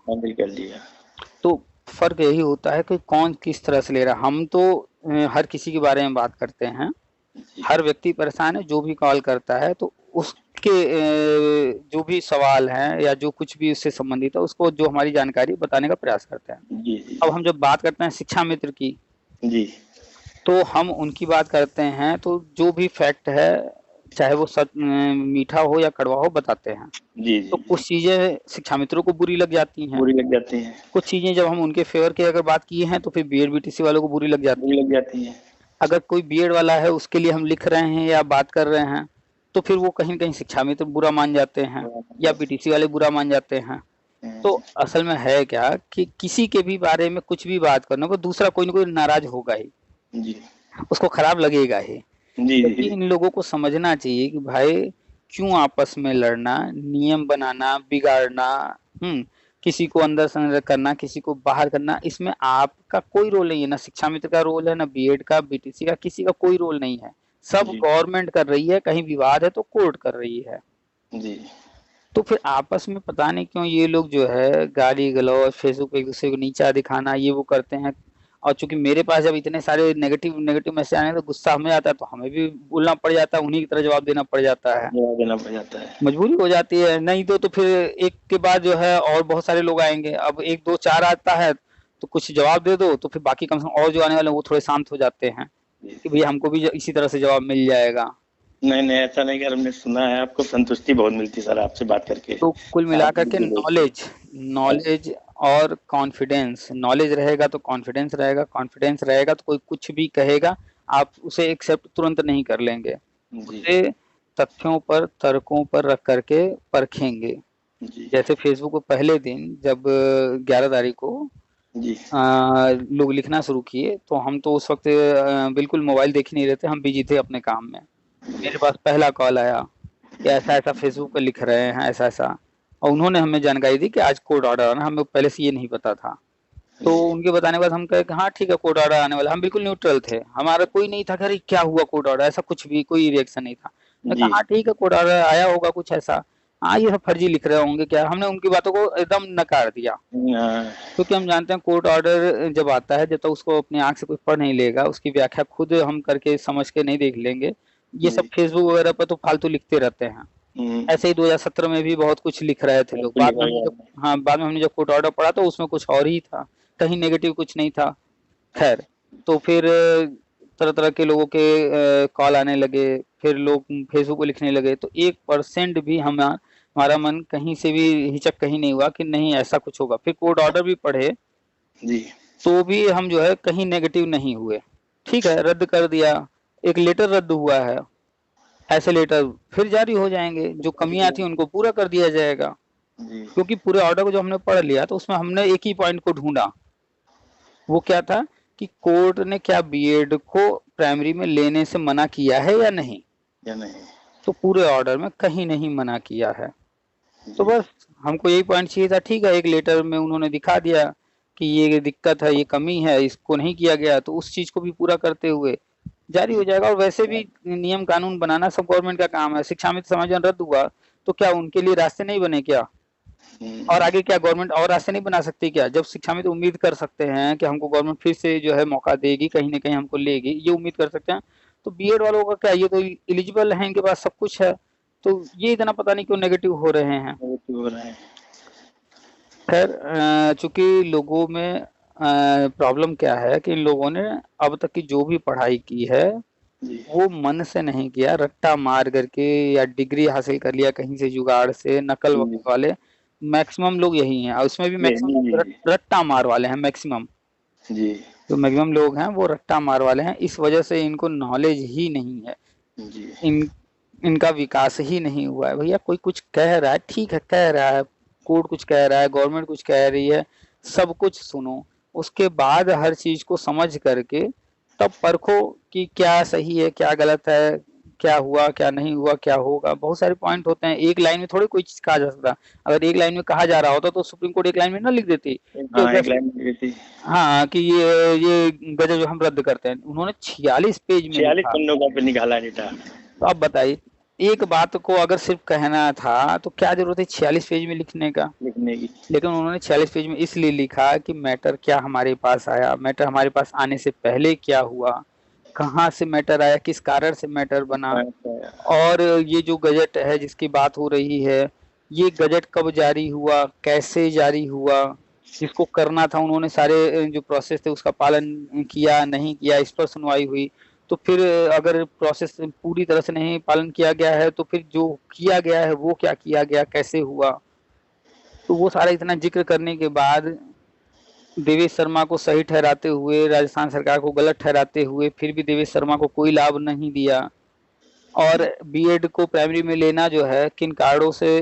तो फर्क यही होता है कि कौन किस तरह से ले रहा है। हम तो हर किसी के बारे में बात करते हैं, हर व्यक्ति परेशान है, जो भी कॉल करता है तो उसके जो भी सवाल हैं या जो कुछ भी उससे संबंधित है उसको जो हमारी जानकारी बताने का प्रयास करते हैं। जी। अब हम जब बात करते हैं शिक्षा मित्र की जी, तो हम उनकी बात करते हैं तो जो भी फैक्ट है चाहे वो सच मीठा हो या कड़वा हो बताते हैं। जी, जी, तो कुछ चीजें शिक्षा मित्रों को बुरी लग जाती हैं, कुछ चीजें जब हम उनके फेवर की अगर बात किए हैं तो फिर बीएड बीटीसी वालों को बुरी लग जाती है। अगर कोई बीएड वाला है उसके लिए हम लिख रहे हैं या बात कर रहे हैं तो फिर वो कहीं न कहीं शिक्षा मित्र बुरा मान जाते हैं या बीटीसी वाले बुरा मान जाते हैं। तो असल में है क्या कि किसी के भी बारे में कुछ भी बात करने को दूसरा कोई न कोई नाराज होगा ही, जी, उसको खराब लगेगा ही। जी, तो इन लोगों को समझना चाहिए कि भाई क्यों आपस में लड़ना, नियम बनाना, बिगाड़ना, किसी को अंदर से अंदर करना, किसी को बाहर करना, इसमें आपका कोई रोल नहीं है, ना शिक्षा मित्र का रोल है, ना बीएड का, बीटीसी का, किसी का कोई रोल नहीं है। सब गवर्नमेंट कर रही है, कहीं विवाद है तो कोर्ट कर रही है। जी। तो फिर आपस में पता नहीं क्यों ये लोग जो है गाली गलौज, फेसबुक पे एक दूसरे को नीचा दिखाना ये वो करते हैं। और चूंकि मेरे पास जब इतने सारे नेगेटिव मैसेज आने तो गुस्सा हमें आता है तो हमें भी बोलना पड़ जाता है, उन्हीं की तरह जवाब देना पड़ जाता है, मजबूरी हो जाती है। नहीं तो फिर एक के बाद जो है और बहुत सारे लोग आएंगे, अब 1 2 4 आता है तो कुछ जवाब दे दो तो फिर बाकी कम से कम और जो आने वाले वो थोड़े शांत हो जाते हैं कि भैया हमको भी इसी तरह से जवाब मिल जाएगा। नहीं ऐसा नहीं, अगर हमने सुना है आपको संतुष्टि बहुत मिलती है सर आपसे बात करके। तो कुल मिलाकर के नॉलेज और कॉन्फिडेंस, नॉलेज रहेगा तो कॉन्फिडेंस रहेगा, कॉन्फिडेंस रहेगा तो कोई कुछ भी कहेगा आप उसे एक्सेप्ट तुरंत नहीं कर लेंगे, उसे तथ्यों पर तर्कों पर रख करके परखेंगे। जैसे फेसबुक को पहले दिन जब 11 तारीख को लोग लिखना शुरू किए तो हम तो उस वक्त बिल्कुल मोबाइल देख ही नहीं रहे थे, हम बिजी थे अपने काम में। मेरे पास पहला कॉल आया कि ऐसा ऐसा फेसबुक पे लिख रहे हैं ऐसा ऐसा, और उन्होंने हमें जानकारी दी कि आज कोर्ट ऑर्डर आना, हमें पहले से ये नहीं पता था। तो उनके बताने के बाद हम कहे कि हाँ ठीक है कोर्ट ऑर्डर आने वाला। हम बिल्कुल न्यूट्रल थे, हमारा कोई नहीं था कि क्या हुआ कोर्ट ऑर्डर, ऐसा कुछ भी कोई रिएक्शन नहीं था। मैं कहा हाँ ठीक है कोर्ट ऑर्डर आया होगा कुछ ऐसा, हाँ ये सब फर्जी लिख रहे होंगे क्या, हमने उनकी बातों को एकदम नकार दिया। क्योंकि हम जानते हैं कोर्ट ऑर्डर जब आता है जब तक उसको अपनी आंख से कोई पढ़ नहीं लेगा, उसकी व्याख्या खुद हम करके समझ के नहीं देख लेंगे। ये सब फेसबुक वगैरह पर तो फालतू लिखते रहते हैं। ऐसे ही 2017 में भी बहुत कुछ लिख रहे थे लोग, बाद में हमने जब कोर्ट ऑर्डर पढ़ा तो उसमें कुछ और ही था, कहीं नेगेटिव कुछ नहीं था। खैर तो फिर तरह तरह के लोगों के कॉल आने लगे, फिर लोग फेसबुक पे लिखने लगे, तो 1% भी हमारा मन कहीं से भी हिचक कहीं नहीं हुआ कि नहीं ऐसा कुछ होगा। फिर कोर्ट ऑर्डर भी पढ़े तो भी हम जो है कहीं नेगेटिव नहीं हुए। ठीक है रद्द कर दिया, एक लेटर रद्द हुआ है, ऐसे लेटर फिर जारी हो जाएंगे, जो कमियां थी उनको पूरा कर दिया जाएगा। क्योंकि पूरे ऑर्डर को जो हमने पढ़ लिया तो उसमें हमने एक ही पॉइंट को ढूंढा, वो क्या था कि कोर्ट ने क्या बीएड को प्राइमरी में लेने से मना किया है या नहीं। तो पूरे ऑर्डर में कहीं नहीं मना किया है। तो बस हमको यही पॉइंट चाहिए था। ठीक है एक लेटर में उन्होंने दिखा दिया कि ये दिक्कत है, ये कमी है, इसको नहीं किया गया, तो उस चीज को भी पूरा करते हुए जारी हो जाएगा। और वैसे भी नियम कानून बनाना सब गवर्नमेंट का काम है। शिक्षा मित्र समाधान रद्द हुआ तो क्या उनके लिए रास्ते नहीं बने क्या, और आगे क्या गवर्नमेंट और रास्ते नहीं बना सकती क्या? जब शिक्षा मित्र उम्मीद कर सकते हैं कि हमको गवर्नमेंट फिर से जो है मौका देगी, कहीं ना कहीं हमको लेगी, ये उम्मीद कर सकते हैं, तो बीएड वालों का क्या, ये तो एलिजिबल है, इनके पास सब कुछ है, तो ये इतना पता नहीं क्यों नेगेटिव हो रहे हैं। खैर चूंकि लोगों में प्रॉब्लम क्या है कि इन लोगों ने अब तक की जो भी पढ़ाई की है वो मन से नहीं किया, रट्टा मार करके या डिग्री हासिल कर लिया कहीं से जुगाड़ से, नकल वकल वाले मैक्सिमम लोग यही हैं, और उसमें भी मैक्सिमम रट्टा मार वाले हैं मैक्सिमम जी। जो मैक्सिमम लोग हैं वो रट्टा मार वाले हैं। इस वजह से इनको नॉलेज ही नहीं है जी। इनका विकास ही नहीं हुआ है। भैया कोई कुछ कह रहा है, ठीक है कह रहा है, कोर्ट कुछ कह रहा है, गवर्नमेंट कुछ कह रही है, सब कुछ सुनो, उसके बाद हर चीज को समझ करके तब परखो कि क्या सही है क्या गलत है, क्या हुआ क्या नहीं हुआ, क्या होगा। बहुत सारे पॉइंट होते हैं, एक लाइन में थोड़ी कोई चीज कहा जा सकता। अगर एक लाइन में कहा जा रहा होता तो सुप्रीम कोर्ट एक लाइन में ना लिख देती कि हाँ कि ये गजब जो हम रद्द करते हैं। उन्होंने 46 पेज में 46 पन्नों का निकाला डेटा। तो अब बताइए, एक बात को अगर सिर्फ कहना था तो क्या जरूरत है 46 पेज में लिखने की। लेकिन उन्होंने 46 पेज में इसलिए लिखा कि मैटर क्या हमारे पास आया, मैटर हमारे पास आने से पहले क्या हुआ, कहाँ से मैटर आया, किस कारण से मैटर बना, और ये जो गजट है जिसकी बात हो रही है, ये गजट कब जारी हुआ, कैसे जारी हुआ, जिसको करना था उन्होंने सारे जो प्रोसेस थे उसका पालन किया नहीं किया, इस पर सुनवाई हुई। तो फिर अगर प्रोसेस पूरी तरह से नहीं पालन किया गया है तो फिर जो किया गया है वो क्या किया गया, कैसे हुआ, तो वो सारा इतना जिक्र करने के बाद देवेश शर्मा को सही ठहराते हुए, राजस्थान सरकार को गलत ठहराते हुए, फिर भी देवेश शर्मा को कोई लाभ नहीं दिया। और बीएड को प्राइमरी में लेना जो है किन कारणों से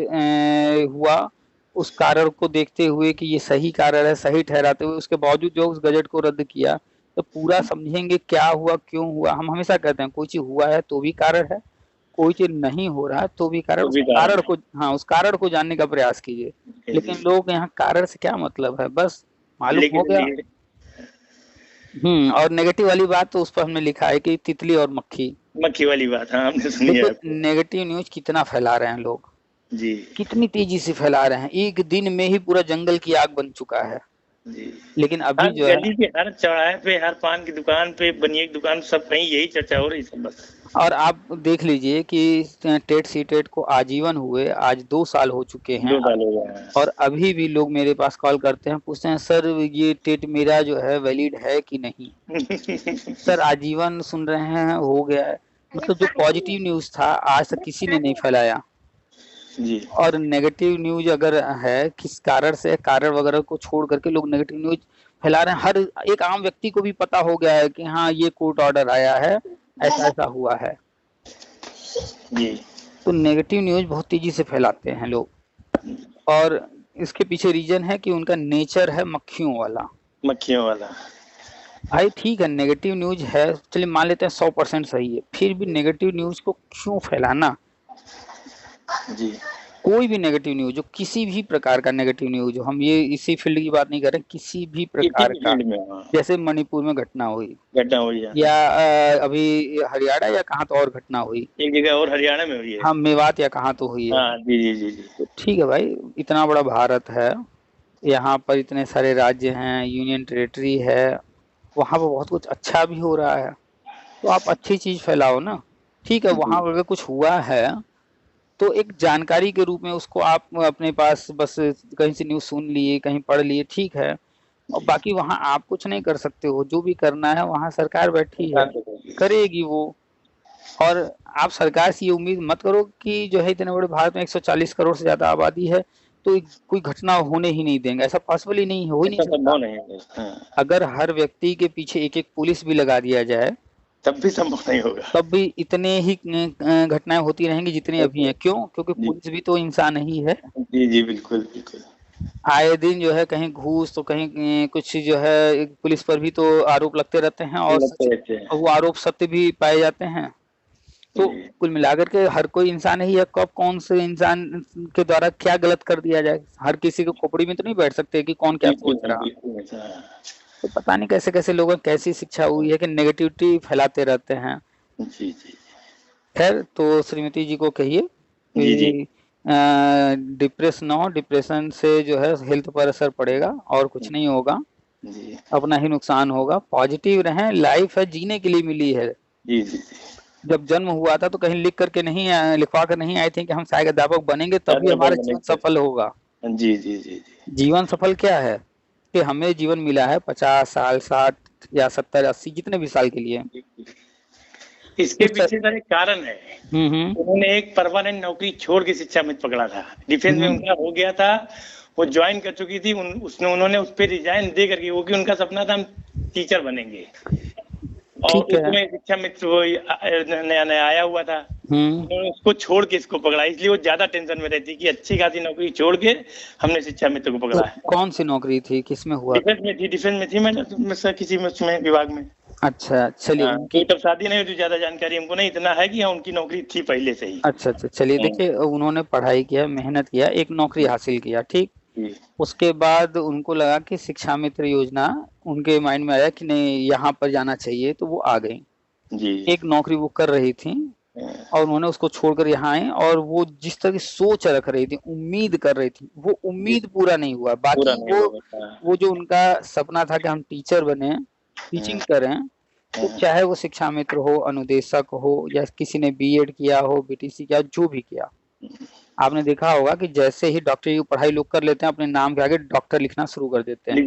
हुआ, उस कारण को देखते हुए कि ये सही कारण है, सही ठहराते हुए उसके बावजूद जो उस गजट को रद्द किया, तो पूरा समझेंगे क्या हुआ क्यों हुआ। हम हमेशा कहते हैं कोई चीज हुआ है तो भी कारण है, कोई चीज नहीं हो रहा है तो भी कारण, उस कारण को, हाँ उस कारण को जानने का प्रयास कीजिए। लेकिन लोग यहाँ कारण से क्या मतलब है, बस मालूम हो गया। और नेगेटिव वाली बात तो उस पर हमने लिखा है कि तितली और मक्खी वाली बात, हाँ हमने सुनी है। नेगेटिव न्यूज कितना फैला रहे हैं लोग जी, कितनी तेजी से फैला रहे हैं, एक दिन में ही पूरा जंगल की आग बन चुका है जी। लेकिन अभी जो है गली के हर चौराहे पे, हर पान की दुकान पे, बनिए की दुकान, सब कहीं यही चर्चा हो रही है बस। और आप देख लीजिए कि टेट सीटेट को आजीवन हुए आज 2 साल हो चुके हैं, 2 साल हो गए हैं, और अभी भी लोग मेरे पास कॉल करते हैं, पूछते हैं सर ये टेट मेरा जो है वैलिड है कि नहीं। सर आजीवन सुन रहे हैं, हो गया है। मतलब जो पॉजिटिव न्यूज था आज तक किसी ने नहीं फैलाया जी। और नेगेटिव न्यूज अगर है किस कारण से, कारण वगैरह को छोड़ करके लोग नेगेटिव न्यूज फैला रहे हैं। हर एक आम व्यक्ति को भी पता हो गया है कि हाँ ये कोर्ट ऑर्डर आया है, ऐसा ऐसा हुआ है जी। तो नेगेटिव न्यूज बहुत तेजी से फैलाते हैं लोग, और इसके पीछे रीजन है कि उनका नेचर है मक्खियों वाला। भाई ठीक है नेगेटिव न्यूज है, चलिए मान लेते हैं 100% सही है, फिर भी नेगेटिव न्यूज को क्यों फैलाना जी। कोई भी नेगेटिव न्यूज हो, किसी भी प्रकार का नेगेटिव न्यूज हो, हम ये इसी फील्ड की बात नहीं कर रहे, किसी भी प्रकार का, जैसे मणिपुर में घटना हुई या अभी हरियाणा या कहाँ तो और घटना हुई, एक जगह और हरियाणा में हुई है, हाँ मेवात या कहाँ तो हुई है। हाँ, जी जी जी। तो ठीक है भाई, इतना बड़ा भारत है, यहाँ पर इतने सारे राज्य हैं, यूनियन टेरिटरी है, वहाँ पर बहुत कुछ अच्छा भी हो रहा है, तो आप अच्छी चीज फैलाओ ना। ठीक है वहाँ अगर कुछ हुआ है तो एक जानकारी के रूप में उसको आप अपने पास बस कहीं से न्यूज़ सुन लिए, कहीं पढ़ लिए, ठीक है, और बाकी वहाँ आप कुछ नहीं कर सकते हो, जो भी करना है वहाँ सरकार बैठी है करेगी वो। और आप सरकार से ये उम्मीद मत करो कि जो है इतने बड़े भारत में 140 करोड़ से ज्यादा आबादी है तो कोई घटना होने ही नहीं देंगे, ऐसा पॉसिबल ही नहीं, हो ही नहीं सकता। अगर हर व्यक्ति के पीछे एक एक पुलिस भी लगा दिया जाए तब भी संभव नहीं होगा, तब भी इतने ही घटनाएं होती रहेंगी जितनी अभी हैं। क्यों? क्योंकि पुलिस भी तो इंसान ही है। जी जी बिल्कुल बिल्कुल। आए दिन जो है कहीं घूस तो कहीं कुछ जो है पुलिस पर भी तो आरोप लगते रहते हैं, और वो आरोप सत्य भी पाए जाते हैं। तो कुल मिलाकर के हर कोई इंसान ही है, कब कौन से इंसान के द्वारा क्या गलत कर दिया जाए, हर किसी को खोपड़ी में तो नहीं बैठ सकते कि कौन क्या सोच रहा। तो पता नहीं कैसे कैसे लोगों को कैसी शिक्षा हुई है कि नेगेटिविटी फैलाते रहते हैं। जी जी। खैर तो श्रीमती जी को कहिए कि डिप्रेस ना हो, डिप्रेशन से जो है हेल्थ पर असर पड़ेगा और कुछ नहीं होगा जी। अपना ही नुकसान होगा। पॉजिटिव रहें, लाइफ है जीने के लिए मिली है। जी जी। जब जन्म हुआ था तो कहीं लिख करके नहीं लिखवा कर नहीं आए थे कि हम सहायक अध्यापक बनेंगे तभी हमारा जीवन सफल होगा। जी जी जी। जीवन सफल क्या है कि हमें जीवन मिला है 50 साल, 60 या 70, 80 जितने भी साल के लिए, इसके पीछे का एक कारण है। उन्होंने एक परमानेंट नौकरी छोड़ के शिक्षा मित्र पकड़ा था, डिफेंस में उनका हो गया था, वो ज्वाइन कर चुकी थी, उन्होंने उस पर रिजाइन दे करके, वो कि उनका सपना था हम टीचर बनेंगे, और उसमें शिक्षा मित्र वो नया नया आया हुआ था, उन्होंने उसको छोड़ के इसको पकड़ा, इसलिए वो ज्यादा टेंशन में रहती कि अच्छी खासी नौकरी छोड़ के हमने शिक्षा मित्र को पकड़ा है। कौन सी नौकरी थी, किसमें हुआ? डिफेंस में थी मैंने किसी में विभाग में। अच्छा चलिए, उनकी तब शादी नहीं हुई, ज्यादा जानकारी हमको नहीं, इतना है कि उनकी नौकरी थी पहले से ही। अच्छा चलिए, देखिए उन्होंने पढ़ाई किया, मेहनत किया, एक नौकरी हासिल किया, ठीक। उसके बाद उनको लगा कि शिक्षा मित्र योजना, उनके माइंड में आया कि नहीं यहाँ पर जाना चाहिए, तो वो आ गई जी। एक नौकरी वो कर रही थी और उन्होंने उसको छोड़कर यहाँ आए, और वो जिस तरह की सोच रख रही थी, उम्मीद कर रही थी, वो उम्मीद पूरा नहीं हुआ। बाकी वो जो उनका सपना था कि हम टीचर बने, टीचिंग करें, तो चाहे वो शिक्षा मित्र हो, अनुदेशक हो, या किसी ने बीएड किया हो, बीटीसी किया, जो भी किया, आपने देखा होगा कि जैसे ही डॉक्टरी की पढ़ाई लोग कर लेते हैं, अपने नाम के आगे डॉक्टर लिखना शुरू कर देते हैं।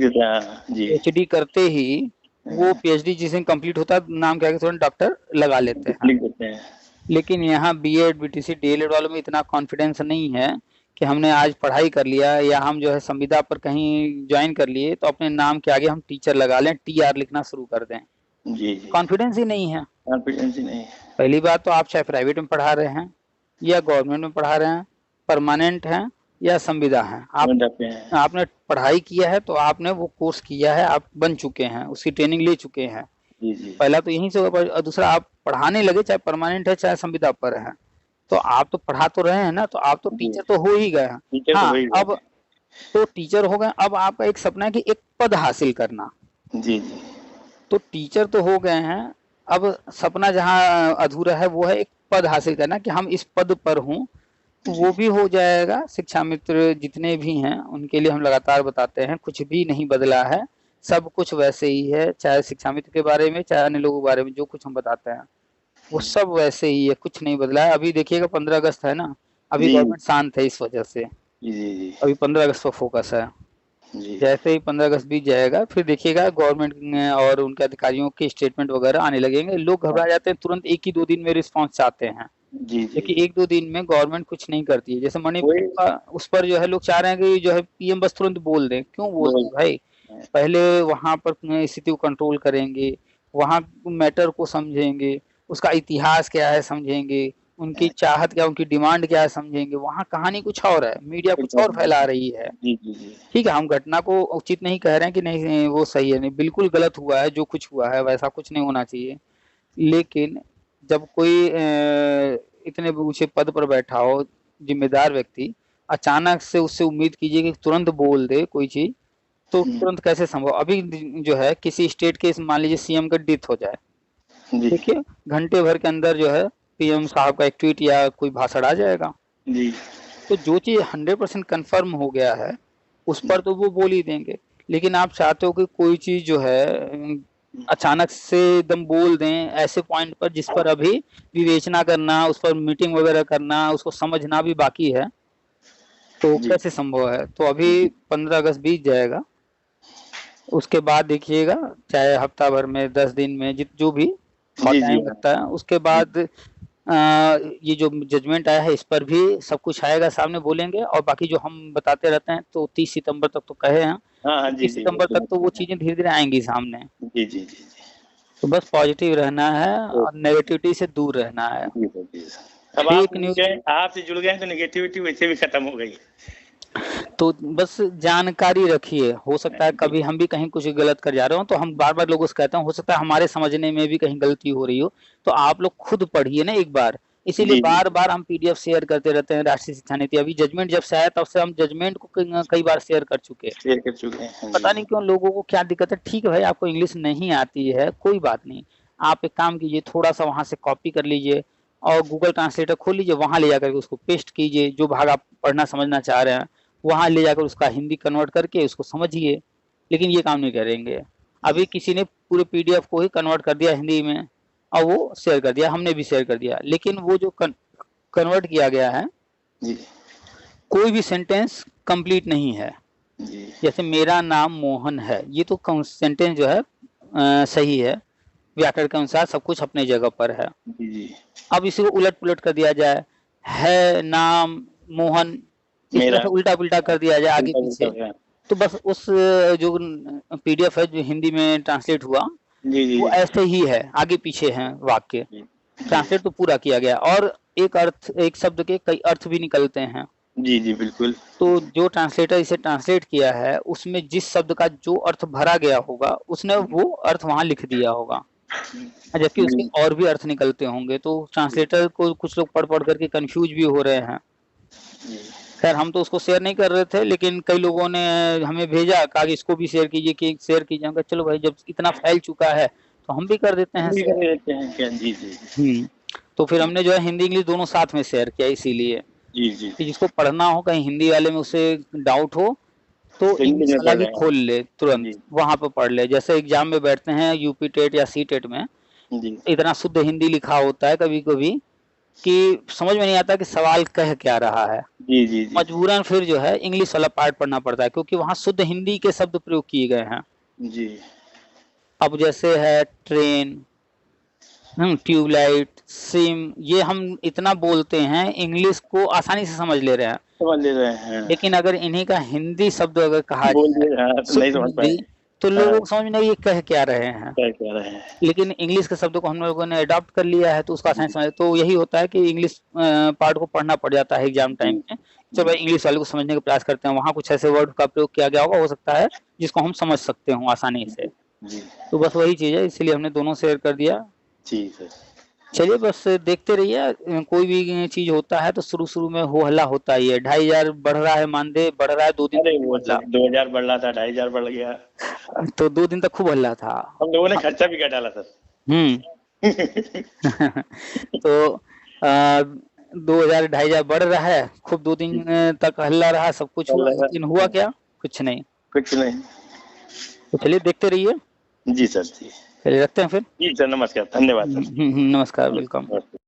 पीएचडी करते ही वो पीएचडी जिसे कंप्लीट होता है, नाम के आगे तुरंत डॉक्टर लगा लेते हैं। लेकिन यहाँ बीएड, बीटीसी, डीएलएड वालों में इतना कॉन्फिडेंस नहीं है कि हमने आज पढ़ाई कर लिया, या हम जो है संविदा पर कहीं ज्वाइन कर लिए, तो अपने नाम के आगे हम टीचर लगा लें, टीआर लिखना शुरू कर दें। जी। कॉन्फिडेंस ही नहीं है। कॉन्फिडेंस ही नहीं है। पहली बात तो आप चाहे प्राइवेट में पढ़ा रहे हैं या गवर्नमेंट में पढ़ा रहे हैं, परमानेंट हैं या संविदा है, आपने पढ़ाई किया है, तो आपने वो कोर्स किया है, आप बन चुके हैं, उसकी ट्रेनिंग ले चुके हैं। जी। पहला तो यहीं से होगा, और दूसरा आप पढ़ाने लगे, चाहे परमानेंट है चाहे संविदा पर है, तो आप तो पढ़ा तो रहे हैं ना, तो आप तो टीचर तो हो ही गए हैं। हाँ, अब तो टीचर हो गए, अब आपका एक सपना है कि एक पद हासिल करना। जी। तो टीचर तो हो गए हैं, अब सपना जहाँ अधूरा है वो है एक पद हासिल करना, कि हम इस पद पर हूँ, तो वो भी हो जाएगा। शिक्षा मित्र जितने भी हैं उनके लिए हम लगातार बताते हैं, कुछ भी नहीं बदला है, सब कुछ वैसे ही है, चाहे शिक्षा मित्र के बारे में, चाहे अन्य लोगों के बारे में, जो कुछ हम बताते हैं वो सब वैसे ही है, कुछ नहीं बदला है। अभी देखिएगा 15 अगस्त है ना, अभी गवर्नमेंट शांत है इस वजह से, अभी 15 अगस्त पर फोकस है। जैसे ही 15 अगस्त बीत जाएगा, फिर देखिएगा गवर्नमेंट और उनके अधिकारियों के स्टेटमेंट वगैरह आने लगेंगे। लोग घबरा जाते हैं, तुरंत एक ही 2 दिन में रिस्पांस चाहते हैं, क्योंकि 1-2 दिन में गवर्नमेंट कुछ नहीं करती है। जैसे मणिपुर का, उस पर जो है लोग चाह रहे हैं कि जो है पीएम बस तुरंत बोल दें। क्यों बोल दें भाई? पहले वहां पर स्थिति को कंट्रोल करेंगे, वहां मैटर को समझेंगे, उसका इतिहास क्या है समझेंगे, उनकी चाहत क्या, उनकी डिमांड क्या है समझेंगे। वहाँ कहानी कुछ और है, मीडिया कुछ और फैला रही है। ठीक है, हम घटना को उचित नहीं कह रहे हैं कि नहीं वो सही है, नहीं, बिल्कुल गलत हुआ है, जो कुछ हुआ है वैसा कुछ नहीं होना चाहिए। लेकिन जब कोई इतने ऊंचे पद पर बैठा हो, जिम्मेदार व्यक्ति, अचानक से उससे उम्मीद कीजिए कि तुरंत बोल दे कोई चीज, तो तुरंत कैसे संभव? अभी जो है किसी स्टेट के, मान लीजिए सीएम का डेथ हो जाए, देखिए घंटे भर के अंदर जो है पीएम साहब का एक ट्वीट या कोई भाषण आ जाएगा। जी। तो जो चीज 100% कंफर्म हो गया है, उस पर तो वो बोल ही देंगे। लेकिन आप चाहते हो कि कोई चीज जो है अचानक से एकदम बोल दें ऐसे पॉइंट पर, जिस पर अभी विवेचना करना, उस पर मीटिंग वगैरह करना, उसको समझना भी बाकी है, तो कैसे संभव है? तो अभी 15 अगस्त बीत जाएगा, उसके बाद देखिएगा, चाहे हफ्ता भर में, 10 दिन में, जो भी टाइम लगता है, उसके बाद ये जो जजमेंट आया है इस पर भी सब कुछ आएगा सामने, बोलेंगे। और बाकी जो हम बताते रहते हैं, तो 30 सितंबर तक तो कहे हैं, 30 सितंबर तक तो वो चीजें धीरे धीरे आएंगी सामने। जी जी जी। तो बस पॉजिटिव रहना है और नेगेटिविटी से दूर रहना है। अब आपसे जुड़ गए तो नेगेटिविटी वैसे भी खत्म हो गई। तो बस जानकारी रखिए, हो सकता है कभी हम भी कहीं कुछ गलत कर जा रहे हो, तो हम बार बार लोगों से कहते हैं, हो सकता है हमारे समझने में भी कहीं गलती हो रही हो, तो आप लोग खुद पढ़िए ना एक बार। इसीलिए बार बार हम पीडीएफ शेयर करते रहते हैं, राष्ट्रीय शिक्षा नीति। अभी जजमेंट जब से आया तब से हम जजमेंट को कई बार शेयर कर चुके हैं। पता नहीं क्यों लोगों को क्या दिक्कत है। ठीक है भाई, आपको इंग्लिश नहीं आती है, कोई बात नहीं, आप एक काम कीजिए, थोड़ा सा वहां से कॉपी कर लीजिए और गूगल ट्रांसलेटर खोल लीजिए, वहां ले जाकर उसको पेस्ट कीजिए, जो भाग आप पढ़ना समझना चाह रहे हैं वहां ले जाकर उसका हिंदी कन्वर्ट करके उसको समझिए। लेकिन ये काम नहीं करेंगे। अभी किसी ने पूरे पीडीएफ को ही कन्वर्ट कर दिया हिंदी में और वो शेयर कर दिया, हमने भी शेयर कर दिया, लेकिन वो जो कन्वर्ट किया गया है जी, कोई भी सेंटेंस कंप्लीट नहीं है जी। जैसे मेरा नाम मोहन है, ये तो सेंटेंस जो है सही है, व्याकरण के अनुसार सब कुछ अपने जगह पर है। जी। अब इसी को उलट पुलट कर दिया जाए, है नाम मोहन, इस तरह से उल्टा पुल्टा कर दिया जाए आगे पीछे, तो बस उस जो पीडीएफ है जो हिंदी में ट्रांसलेट हुआ वो ऐसे ही है, आगे पीछे है वाक्य, ट्रांसलेट तो पूरा किया गया और एक शब्द के कई अर्थ भी निकलते हैं। जी जी बिल्कुल। तो जो ट्रांसलेटर इसे ट्रांसलेट किया है उसमें जिस शब्द का जो अर्थ भरा गया होगा उसने वो अर्थ वहां लिख दिया होगा, जबकि उसके और भी अर्थ निकलते होंगे। तो ट्रांसलेटर को कुछ लोग पढ़ करके कंफ्यूज भी हो रहे हैं। खैर हम तो उसको शेयर नहीं कर रहे थे, लेकिन कई लोगों ने हमें भेजा, कहा कि इसको भी शेयर कीजिए, कि शेयर कीजिए। चलो भाई जब इतना फैल चुका है तो हम भी कर देते हैं शेयर। तो फिर हमने जो है हिंदी इंग्लिश दोनों साथ में शेयर किया, इसीलिए कि जिसको पढ़ना हो, कहीं हिंदी वाले में उसे डाउट हो तो इंग्लिश वाला भी खोल ले, तुरंत वहां पर पढ़ ले। जैसे एग्जाम में बैठते हैं यूपी टेट या सी टेट में, इतना शुद्ध हिंदी लिखा होता है कभी कभी कि समझ में नहीं आता कि सवाल कह क्या रहा है। जी। मजबूरन फिर जो है इंग्लिश वाला पार्ट पढ़ना पड़ता है, क्योंकि वहां शुद्ध हिंदी के शब्द प्रयोग किए गए हैं। जी। अब जैसे है ट्रेन, ट्यूबलाइट, सिम, ये हम इतना बोलते हैं, इंग्लिश को आसानी से समझ ले रहे हैं, लेकिन अगर इन्हीं का हिंदी शब्द अगर कहा जाए तो लोगों को समझ में नहीं ये कह क्या रहे हैं। लेकिन इंग्लिश के शब्दों को हम लोगों ने अडॉप्ट कर लिया है तो उसका आसानी समझ, तो यही होता है कि इंग्लिश पार्ट को पढ़ना पड़ जाता है एग्जाम टाइम में। चलो भाई इंग्लिश वाले को समझने का प्रयास करते हैं, वहाँ कुछ ऐसे वर्ड का प्रयोग किया गया होगा, हो सकता है जिसको हम समझ सकते हो आसानी से। तो बस वही चीज है, इसलिए हमने दोनों शेयर कर दिया। ठीक है, चलिए बस देखते रहिए, कोई भी चीज होता है तो शुरू में हो हल्ला होता ही है। 2500 बढ़ रहा है, मानदेय बढ़ रहा है, 2 दिन 2000 बढ़ रहा था, 2500 बढ़ गया तो 2 दिन तक खूब हल्ला था। हम लोगों ने खर्चा भी घटा ला सर। तो 2000 2500 बढ़ रहा है, खूब 2 दिन तक हल्ला रहा, सब कुछ हुआ, लेकिन हुआ क्या? कुछ नहीं। तो चलिए देखते रहिए। जी सर जी, चलिए रखते हैं फिर। जी सर, नमस्कार, धन्यवाद सर। नमस्कार, वेलकम।